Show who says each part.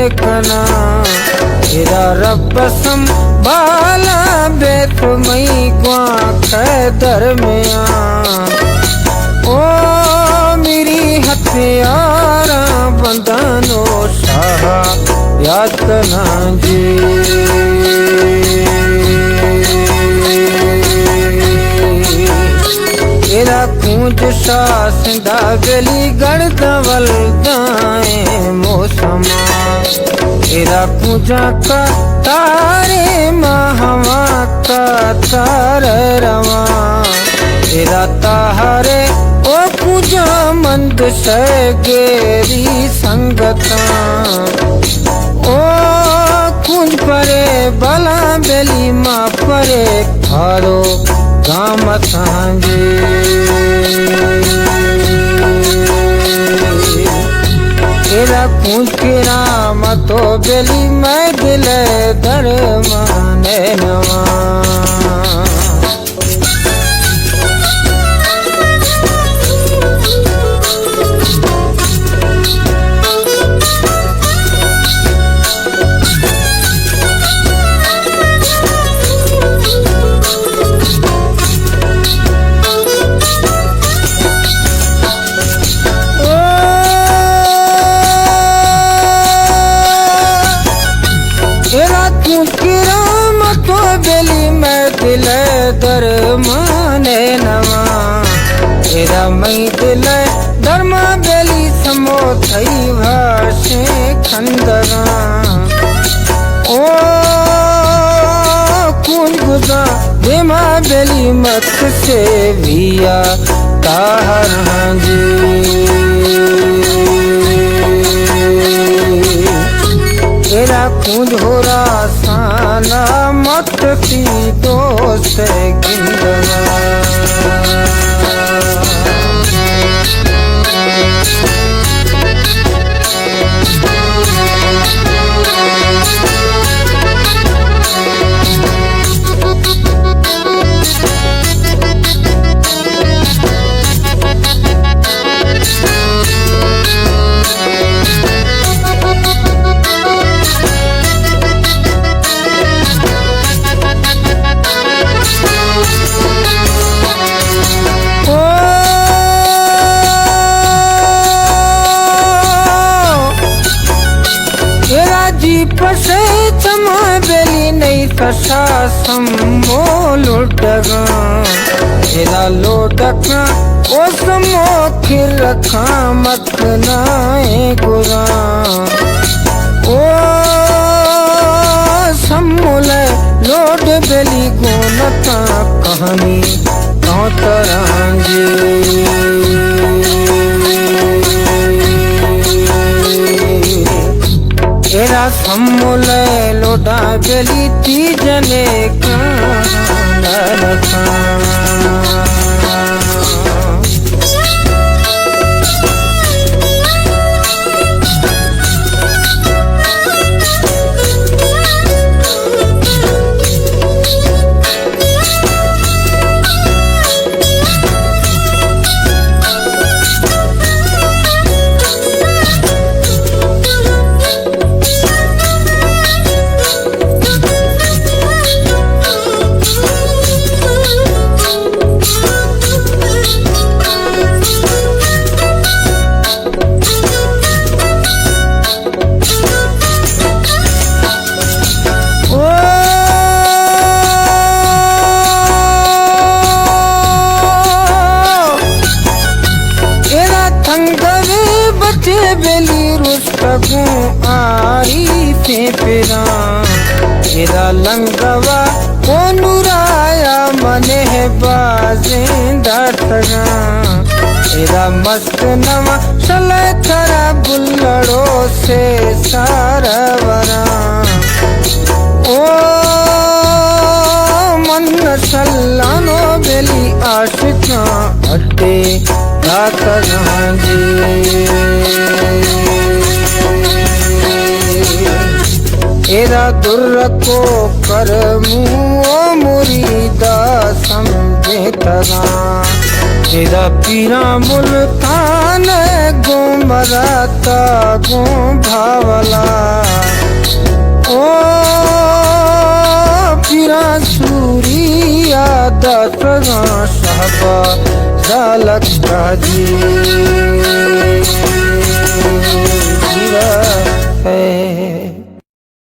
Speaker 1: देखना तेरा रब संभाला बेत मई गुआ कैदर में ओ मेरी हथियारा बंधनो सहा यातना जी तेरा कूंज सासिंदा बेली गढ़ दवल दाए मौसमा तेरा कूंजा का तारे महवा का तार रवा तेरा तारे ओ कूंजा मंद से गेरी संगता ओ कूंज परे बला बेली माँ परे खारो गाम सांझे तेरा कूंज के राम तो बेली मैं दिल दर माने नवा दिल दर माने नवा तेरा मई दिल धर्मा बेली समो थई भाषे खंदरा ओ कूंज गुदा देमा बेली मत से विया ताहर जी तेरा कूंज हो रासाना मत की दोस्त गिंदना पसे चमा बेली नहीं कसा समो लुटगा तेरा लोटका ओ समो खिर रखा मत नाए गुरा ओ समूले लोट बेली गोनता कहानी कौन तरंगी तेरा समूल लोटा बेली तीजने का बेली रुस्तगू आरी से पेरा तेरा लंगवा को नुराया मने है बाजिंदा तगा तेरा मस्त नवा चले थरा बुल्लड़ों से सारा वरा ओ मन सल्लानो बेली आशिका अड्डे तेरा दुर्र को कर मुरीदा समझे तरा एदा पीरा मुल्तान गो मराता गो भावला ओ पीरा सूरिया दत्रा साहबा जालक जी